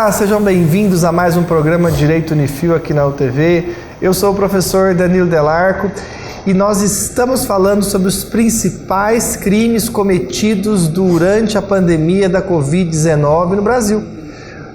Olá, sejam bem-vindos a mais um programa Direito Unifil aqui na UTV. Eu sou o professor Danilo Delarco e nós estamos falando sobre os principais crimes cometidos durante a pandemia da Covid-19 no Brasil.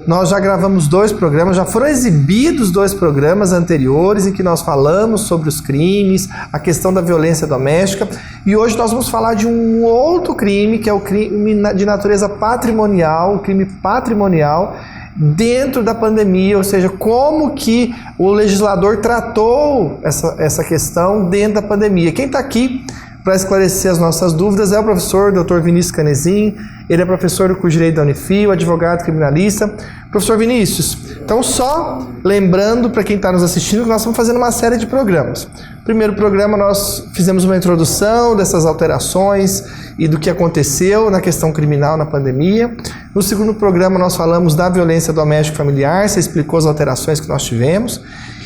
Nós já gravamos 2 programas, já foram exibidos 2 programas anteriores em que nós falamos sobre os crimes, a questão da violência doméstica, e hoje nós vamos falar de um outro crime, que é o crime de natureza patrimonial, o crime patrimonial dentro da pandemia, ou seja, como que o legislador tratou essa questão dentro da pandemia. Quem está aqui para esclarecer as nossas dúvidas é o professor Dr. Vinícius Canezin. Ele é professor do curso de Direito da Unifil, advogado criminalista. Professor Vinícius, então só lembrando para quem está nos assistindo que nós estamos fazendo uma série de programas. No primeiro programa nós fizemos uma introdução dessas alterações e do que aconteceu na questão criminal na pandemia. No segundo programa nós falamos da violência doméstica familiar, você explicou as alterações que nós tivemos.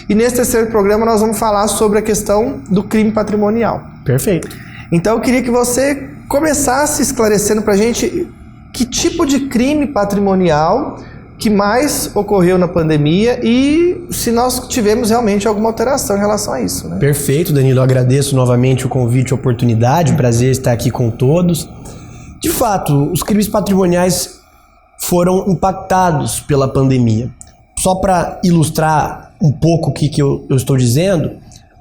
E nesse terceiro programa nós vamos falar sobre a questão do crime patrimonial. Perfeito. Então eu queria que você começasse esclarecendo para a gente que tipo de crime patrimonial que mais ocorreu na pandemia e se nós tivemos realmente alguma alteração em relação a isso, né? Perfeito, Danilo. Eu agradeço novamente o convite e a oportunidade. Prazer estar aqui com todos. De fato, os crimes patrimoniais foram impactados pela pandemia. Só para ilustrar um pouco o que eu estou dizendo,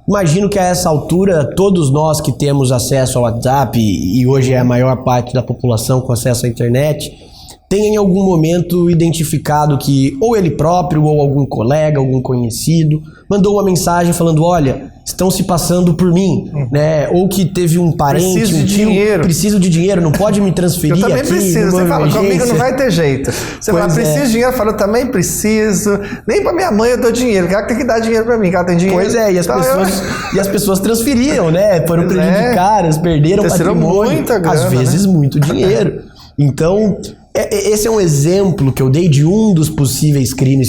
imagino que a essa altura todos nós que temos acesso ao WhatsApp, e hoje é a maior parte da população com acesso à internet, tenha em algum momento identificado que ou ele próprio ou algum colega, algum conhecido mandou uma mensagem falando: olha, estão se passando por mim, né? Ou que teve um parente, preciso um de tio, dinheiro. Preciso de dinheiro, não pode me transferir eu também aqui. preciso, você fala, comigo não vai ter jeito. Você fala, preciso de dinheiro, eu falo, eu também preciso. Nem pra minha mãe eu dou dinheiro, que ela tem que dar dinheiro pra mim, que ela tem dinheiro. Pois é, e as pessoas transferiam, né? Foram prejudicadas, perderam patrimônio, muita grana, às vezes, né? Muito dinheiro. Então, esse é um exemplo que eu dei de um dos possíveis crimes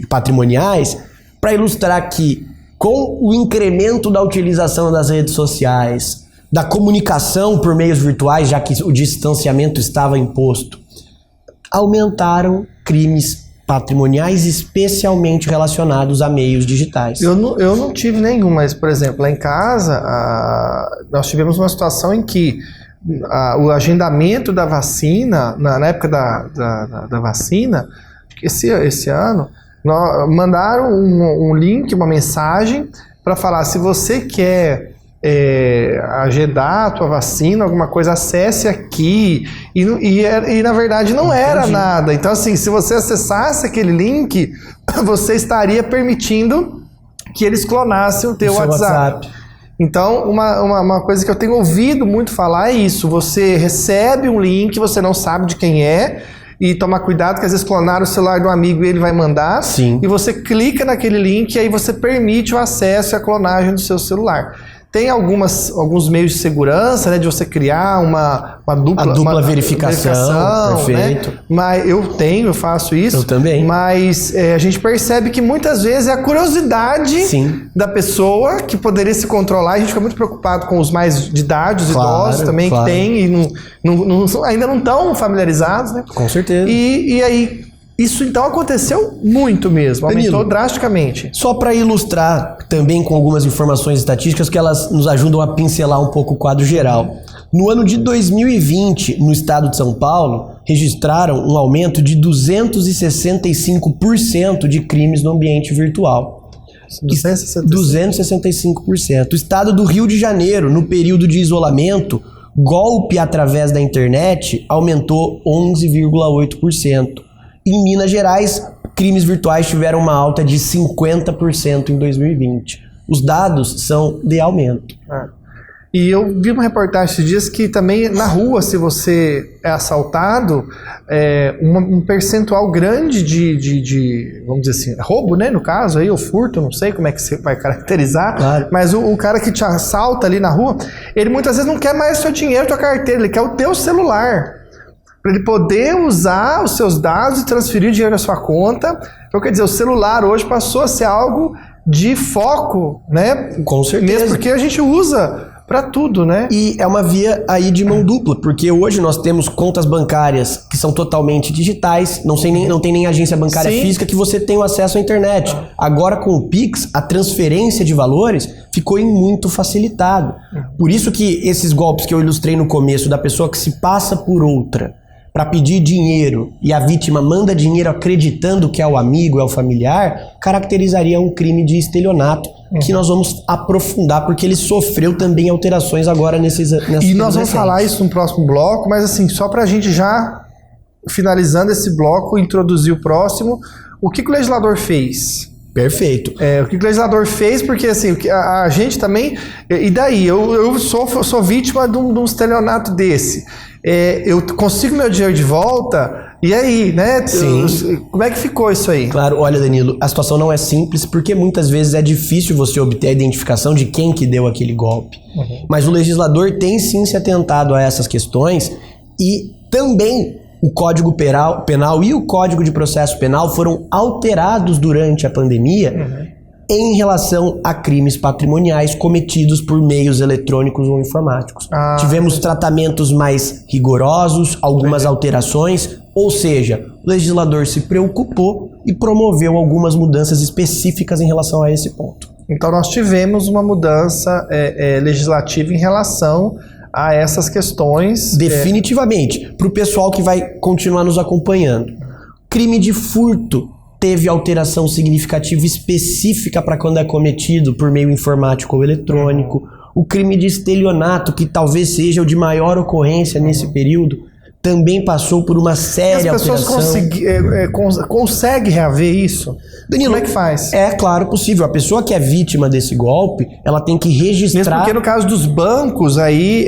patrimoniais para ilustrar que, com o incremento da utilização das redes sociais, da comunicação por meios virtuais, já que o distanciamento estava imposto, aumentaram crimes patrimoniais especialmente relacionados a meios digitais. Eu não tive nenhum, mas, por exemplo, lá em casa, nós tivemos uma situação em que o agendamento da vacina, na época da vacina, esse ano, mandaram um link, uma mensagem para falar: se você quer agendar a tua vacina, alguma coisa, acesse aqui, e na verdade não era nada. Então, assim, se você acessasse aquele link, você estaria permitindo que eles clonassem o teu WhatsApp. Então, uma coisa que eu tenho ouvido muito falar é isso: você recebe um link, você não sabe de quem é, e tomar cuidado que às vezes clonaram o celular do amigo e ele vai mandar. Sim. E você clica naquele link e aí você permite o acesso e a clonagem do seu celular. Tem alguns meios de segurança, né, de você criar uma dupla verificação, perfeito. Né? Mas eu faço isso. Eu também. Mas a gente percebe que muitas vezes é a curiosidade da pessoa que poderia se controlar. A gente fica muito preocupado com os mais de idade, os idosos também, que tem e ainda não estão familiarizados, né? Com certeza. E aí, isso então aconteceu muito mesmo, aumentou drasticamente. Só para ilustrar também com algumas informações estatísticas que elas nos ajudam a pincelar um pouco o quadro geral. No ano de 2020, no estado de São Paulo, registraram um aumento de 265% de crimes no ambiente virtual. 265%. O estado do Rio de Janeiro, no período de isolamento, golpe através da internet aumentou 11,8%. Em Minas Gerais, crimes virtuais tiveram uma alta de 50% em 2020. Os dados são de aumento. E eu vi uma reportagem esses dias que também na rua, se você é assaltado, um percentual grande de, vamos dizer assim, roubo, né, no caso, aí, ou furto, não sei como é que você vai caracterizar, claro. Mas o cara que te assalta ali na rua, ele muitas vezes não quer mais seu dinheiro, tua carteira, ele quer o teu celular, para ele poder usar os seus dados e transferir dinheiro na sua conta. Então, quer dizer, o celular hoje passou a ser algo de foco, né? Com certeza. Mesmo porque a gente usa para tudo, né? E é uma via aí de mão dupla, porque hoje nós temos contas bancárias que são totalmente digitais, não tem nem agência bancária física que você tem o acesso à internet. Agora com o Pix, a transferência de valores ficou muito facilitado. Por isso que esses golpes que eu ilustrei no começo, da pessoa que se passa por outra para pedir dinheiro e a vítima manda dinheiro acreditando que é o amigo, é o familiar, caracterizaria um crime de estelionato, que nós vamos aprofundar, porque ele sofreu também alterações agora nesses E nós vamos falar isso no próximo bloco, mas assim, só para a gente já, finalizando esse bloco, introduzir o próximo, o que o legislador fez? Perfeito. O que o legislador fez, porque assim, a gente também... E daí? Eu sou vítima de um estelionato desse. Eu consigo meu dinheiro de volta? E aí, né? Sim. Como é que ficou isso aí? Claro, olha, Danilo, a situação não é simples, porque muitas vezes é difícil você obter a identificação de quem que deu aquele golpe. Mas o legislador tem sim se atentado a essas questões e também... O Código Penal e o Código de Processo Penal foram alterados durante a pandemia em relação a crimes patrimoniais cometidos por meios eletrônicos ou informáticos. Tivemos tratamentos mais rigorosos, algumas alterações, ou seja, o legislador se preocupou e promoveu algumas mudanças específicas em relação a esse ponto. Então nós tivemos uma mudança legislativa em relação a essas questões. Definitivamente. Para o pessoal que vai continuar nos acompanhando. Crime de furto teve alteração significativa específica para quando é cometido por meio informático ou eletrônico. O crime de estelionato, que talvez seja o de maior ocorrência nesse período, também passou por uma séria alteração. As pessoas conseguem reaver isso? Danilo, como é que faz? É claro, possível. A pessoa que é vítima desse golpe, ela tem que registrar... Mesmo porque no caso dos bancos, aí,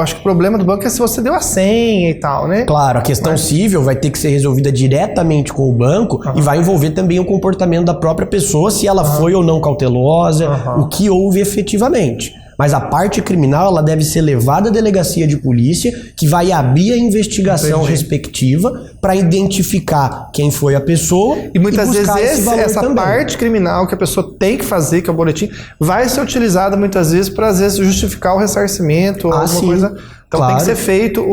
acho que o problema do banco é se você deu a senha e tal, né? Claro, a questão civil vai ter que ser resolvida diretamente com o banco e vai envolver também o comportamento da própria pessoa, se ela foi ou não cautelosa, o que houve efetivamente. Mas a parte criminal, ela deve ser levada à delegacia de polícia, que vai abrir a investigação respectiva para identificar quem foi a pessoa e muitas vezes essa parte criminal que a pessoa tem que fazer, que é o boletim, vai ser utilizada muitas vezes para, às vezes, justificar o ressarcimento ou alguma coisa. Então tem que ser feito,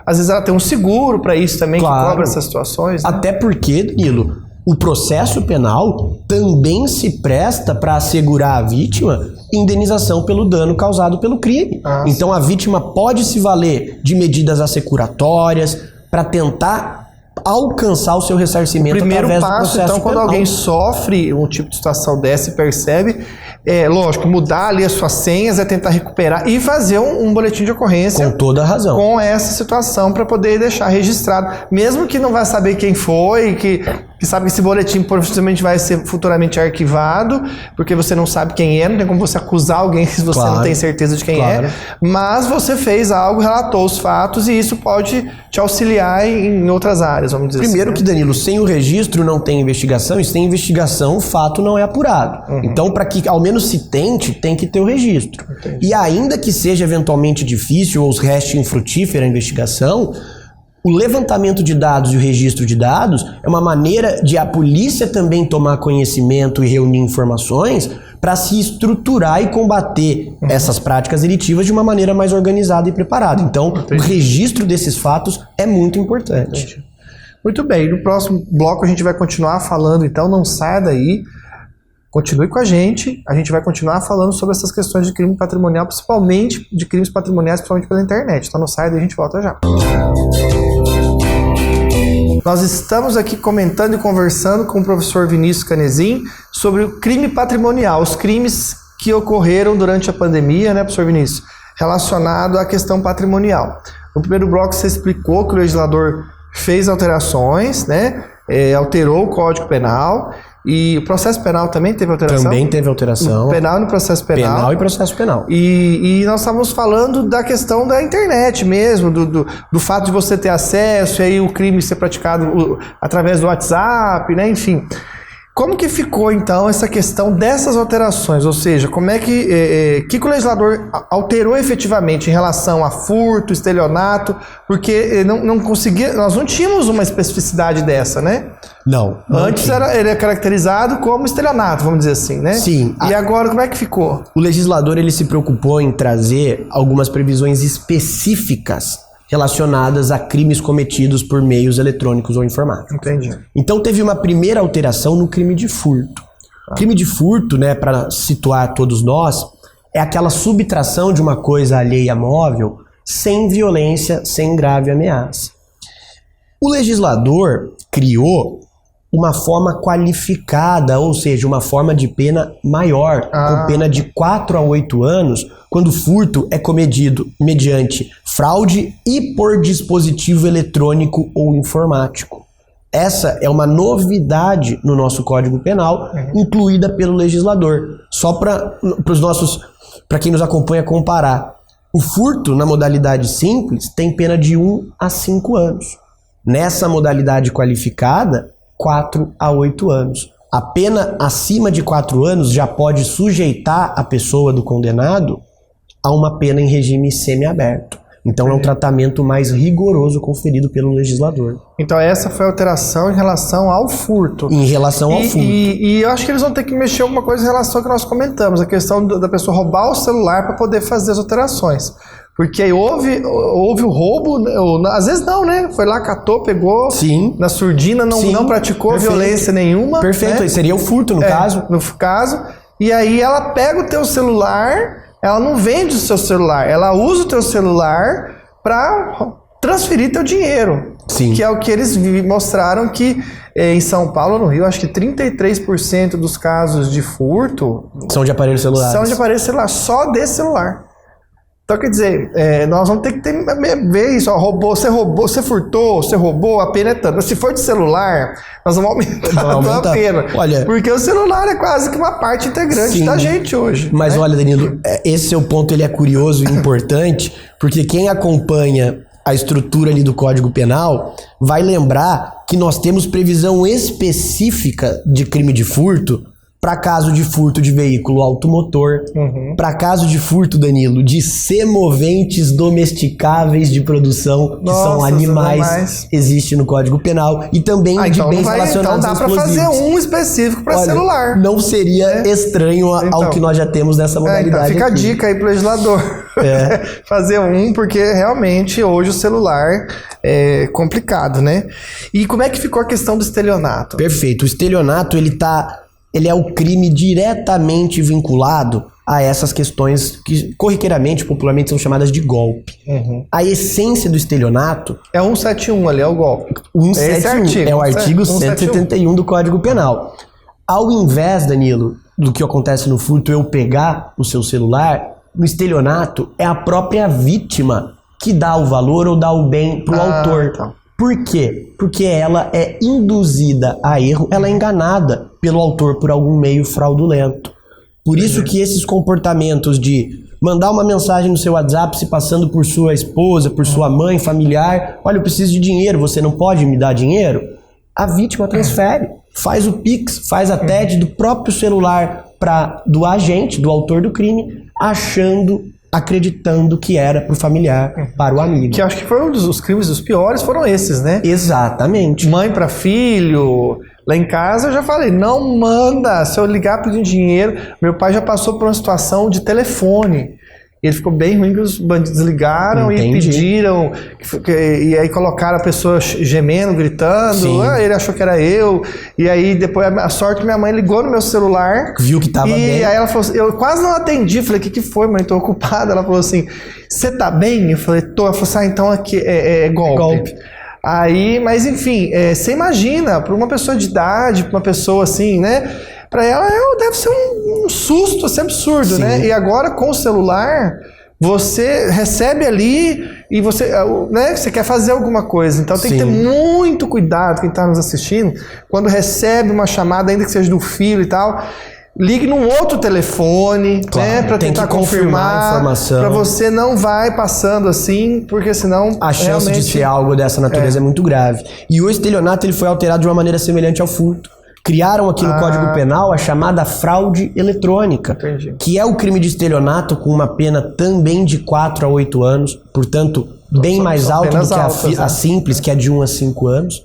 às vezes ela tem um seguro para isso também, que cobra essas situações. Né? Até porque, Danilo, o processo penal também se presta para assegurar à vítima indenização pelo dano causado pelo crime. Então a vítima pode se valer de medidas assecuratórias para tentar alcançar o seu ressarcimento através do processo penal. Primeiro passo, então, quando alguém sofre um tipo de situação dessa e percebe, lógico, mudar ali as suas senhas, tentar recuperar e fazer um boletim de ocorrência. Com toda a razão. Com essa situação para poder deixar registrado. Mesmo que não vai saber quem foi, que sabe que esse boletim possivelmente vai ser futuramente arquivado, porque você não sabe quem é, não tem como você acusar alguém se você não tem certeza de quem é. Mas você fez algo, relatou os fatos e isso pode te auxiliar em outras áreas, vamos dizer Primeiro assim, que, Danilo, sem o registro não tem investigação, e sem investigação o fato não é apurado. Então, para que ao menos se tente, tem que ter o registro. E ainda que seja eventualmente difícil ou reste infrutífera a investigação, o levantamento de dados e o registro de dados é uma maneira de a polícia também tomar conhecimento e reunir informações para se estruturar e combater essas práticas delitivas de uma maneira mais organizada e preparada. Então, o registro desses fatos é muito importante. Muito bem, no próximo bloco a gente vai continuar falando, então não saia daí, continue com a gente vai continuar falando sobre essas questões de crime patrimonial, principalmente de crimes patrimoniais, principalmente pela internet. Então não saia daí, a gente volta já. Nós estamos aqui comentando e conversando com o professor Vinícius Canezin sobre o crime patrimonial, os crimes que ocorreram durante a pandemia, né, professor Vinícius, relacionado à questão patrimonial. No primeiro bloco você explicou que o legislador fez alterações, né, alterou o Código Penal e o processo penal também teve alteração? Também teve alteração. No penal e no processo penal. Penal e processo penal. E nós estávamos falando da questão da internet mesmo, do fato de você ter acesso e aí o crime ser praticado através do WhatsApp, né? Enfim. Como que ficou, então, essa questão dessas alterações? Ou seja, como é que o legislador alterou efetivamente em relação a furto, estelionato? Porque não conseguia, nós não tínhamos uma especificidade dessa, né? Não. Antes ele é caracterizado como estelionato, vamos dizer assim, né? Sim. E agora, como é que ficou? O legislador ele se preocupou em trazer algumas previsões específicas relacionadas a crimes cometidos por meios eletrônicos ou informáticos. Entendi. Então teve uma primeira alteração no crime de furto. O crime de furto, né, para situar todos nós, é aquela subtração de uma coisa alheia móvel sem violência, sem grave ameaça. O legislador criou uma forma qualificada, ou seja, uma forma de pena maior, com pena de 4 a 8 anos, quando o furto é cometido mediante fraude e por dispositivo eletrônico ou informático. Essa é uma novidade no nosso Código Penal, incluída pelo legislador. Só para quem nos acompanha comparar. O furto, na modalidade simples, tem pena de 1 a 5 anos. Nessa modalidade qualificada, 4 a 8 anos. A pena acima de 4 anos já pode sujeitar a pessoa do condenado a uma pena em regime semiaberto. Então é um tratamento mais rigoroso conferido pelo legislador. Então essa foi a alteração em relação ao furto. Em relação ao furto. E eu acho que eles vão ter que mexer alguma coisa em relação ao que nós comentamos, a questão da pessoa roubar o celular para poder fazer as alterações. Porque aí houve o roubo, às vezes não, né? Foi lá, catou, pegou, Sim. na surdina, não praticou violência nenhuma. Perfeito, né? Seria o furto no caso. No caso. E aí ela pega o teu celular, ela não vende o seu celular, ela usa o teu celular para transferir teu dinheiro. Sim. Que é o que eles mostraram que em São Paulo, no Rio, acho que 33% dos casos de furto são de aparelho celular. São de aparelho celular, só desse celular. Então, quer dizer, nós vamos ter que ver isso, ó, você furtou, você roubou, a pena é tanto. Mas se for de celular, nós vamos aumentar a pena. Olha, porque o celular é quase que uma parte integrante da gente hoje. Mas né? olha, Danilo, esse seu ponto ele é curioso e importante, porque quem acompanha a estrutura ali do Código Penal vai lembrar que nós temos previsão específica de crime de furto para caso de furto de veículo automotor, para caso de furto, Danilo, de semoventes domesticáveis de produção, que são animais, existe no Código Penal, e também de bens relacionados a explosivos. Então dá para fazer um específico para celular. Não seria estranho ao que nós já temos nessa modalidade. Fica a dica aí pro legislador. Fazer porque realmente hoje o celular é complicado, né? E como é que ficou a questão do estelionato? Perfeito. O estelionato, ele é o crime diretamente vinculado a essas questões que corriqueiramente, popularmente, são chamadas de golpe. A essência do estelionato... É 171 ali, é o golpe. 171 é o artigo 171 do Código Penal. Ao invés, Danilo, do que acontece no furto, eu pegar o seu celular, no estelionato é a própria vítima que dá o valor ou dá o bem pro autor. Tá. Por quê? Porque ela é induzida a erro, ela é enganada pelo autor por algum meio fraudulento. Por isso que esses comportamentos de mandar uma mensagem no seu WhatsApp se passando por sua esposa, por sua mãe, familiar, olha, eu preciso de dinheiro, você não pode me dar dinheiro? A vítima transfere, faz o Pix, faz a TED do próprio celular do agente, do autor do crime, acreditando que era pro familiar, para o amigo. Que acho que foi um dos crimes dos piores, foram esses, né? Exatamente. Mãe para filho. Lá em casa eu já falei, não manda, se eu ligar pedindo dinheiro. Meu pai já passou por uma situação de telefone. Ele ficou bem ruim que os bandidos ligaram e pediram, e aí colocaram a pessoa gemendo, gritando, ele achou que era eu, e aí depois a sorte minha mãe ligou no meu celular, viu que tava bem, e aí ela falou assim, eu quase não atendi, falei, o que foi, mãe, tô ocupada, ela falou assim, você tá bem? Eu falei, tô, ela falou assim, então aqui é golpe. Aí, mas enfim, você imagina, para uma pessoa de idade, para uma pessoa assim, né, para ela deve ser um susto, assim, absurdo, né? E agora com o celular, você recebe ali e você quer fazer alguma coisa. Então tem que ter muito cuidado, quem está nos assistindo, quando recebe uma chamada, ainda que seja do filho e tal, ligue num outro telefone, né, para tentar confirmar a informação. Para você não vai passando assim, porque senão a chance de ser algo dessa natureza é muito grave. E o estelionato ele foi alterado de uma maneira semelhante ao furto. criaram aqui no Código Penal a chamada fraude eletrônica, que é o crime de estelionato com uma pena também de 4 a 8 anos, portanto, bem mais alta do que a simples, que é de 1 a 5 anos,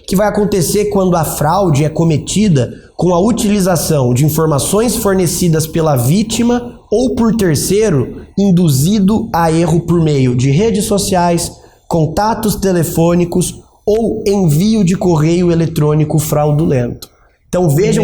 que vai acontecer quando a fraude é cometida com a utilização de informações fornecidas pela vítima ou por terceiro, induzido a erro por meio de redes sociais, contatos telefônicos ou envio de correio eletrônico fraudulento. Então vejam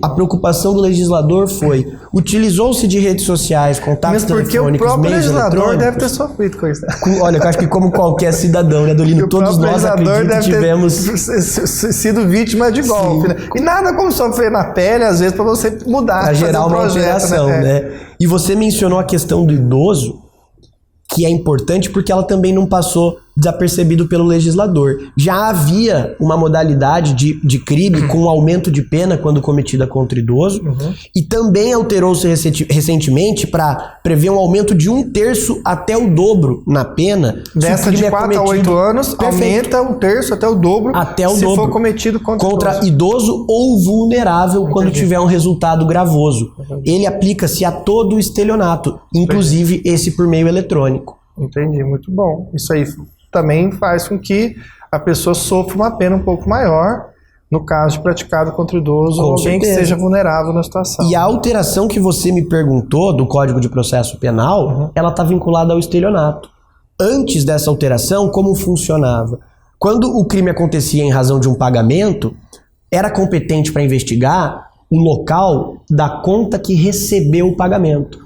a preocupação do legislador foi, utilizou-se de redes sociais, contatos telefônicos, o próprio meios legislador deve ter sofrido com isso. Olha, eu acho que como qualquer cidadão, né, Dolino? Todos nós acredito que tivemos sido vítima de golpe, né? E nada como sofrer na pele, às vezes, para você mudar. Para gerar uma alteração, né? E você mencionou a questão do idoso, que é importante porque ela também não passou desapercebido pelo legislador. Já havia uma modalidade de crime com aumento de pena quando cometida contra idoso, e também alterou-se recentemente para prever um aumento de 1/3 até o dobro na pena. Dessa de 4 a 8 anos, aumenta 1/3 até o dobro se for cometido contra idoso ou vulnerável quando tiver um resultado gravoso. Ele aplica-se a todo o estelionato, inclusive esse por meio eletrônico. Entendi, muito bom. Isso aí também faz com que a pessoa sofra uma pena um pouco maior no caso de praticado contra idoso ou alguém que seja vulnerável na situação. E a alteração que você me perguntou do Código de Processo Penal, ela está vinculada ao estelionato. Antes dessa alteração, como funcionava? Quando o crime acontecia em razão de um pagamento, era competente para investigar o local da conta que recebeu o pagamento.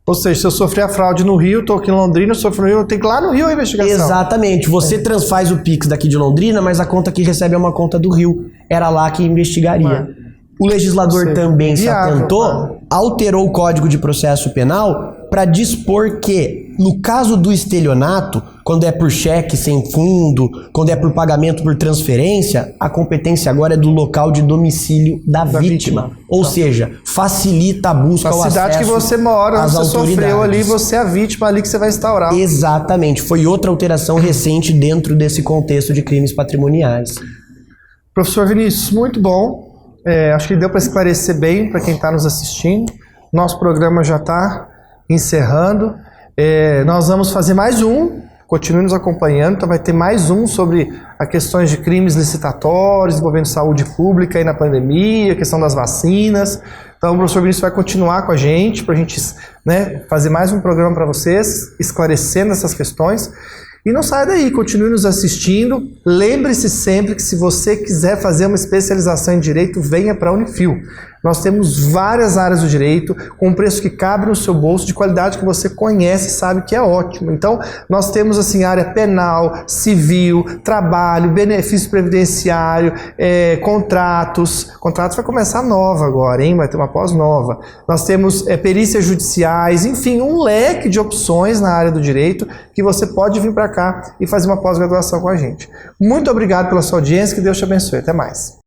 Ou seja, se eu sofrer a fraude no Rio, estou aqui em Londrina, eu sofri no Rio, eu tenho que ir lá no Rio a investigação. Exatamente. Você faz o Pix daqui de Londrina, mas a conta que recebe é uma conta do Rio. Era lá que investigaria. O legislador também se atentou, alterou o Código de Processo Penal para dispor que, no caso do estelionato, quando é por cheque sem fundo, quando é por pagamento por transferência, a competência agora é do local de domicílio da vítima. Ou seja, facilita a busca ao acesso às autoridades. A cidade que você mora, onde você sofreu ali, você é a vítima ali que você vai instaurar. Exatamente. Foi outra alteração recente dentro desse contexto de crimes patrimoniais. Professor Vinícius, muito bom. Acho que deu para esclarecer bem para quem está nos assistindo. Nosso programa já está encerrando. Nós vamos fazer mais um. Continue nos acompanhando, então vai ter mais um sobre as questões de crimes licitatórios envolvendo saúde pública aí na pandemia, a questão das vacinas. Então o professor Vinícius vai continuar com a gente, para a gente fazer mais um programa para vocês, esclarecendo essas questões. E não saia daí, continue nos assistindo. Lembre-se sempre que se você quiser fazer uma especialização em Direito, venha para a Unifil. Nós temos várias áreas do direito, com um preço que cabe no seu bolso, de qualidade que você conhece e sabe que é ótimo. Então, nós temos assim área penal, civil, trabalho, benefício previdenciário, contratos. Contratos vai começar nova agora, hein? Vai ter uma pós nova. Nós temos perícias judiciais, enfim, um leque de opções na área do direito que você pode vir para cá e fazer uma pós-graduação com a gente. Muito obrigado pela sua audiência, que Deus te abençoe. Até mais.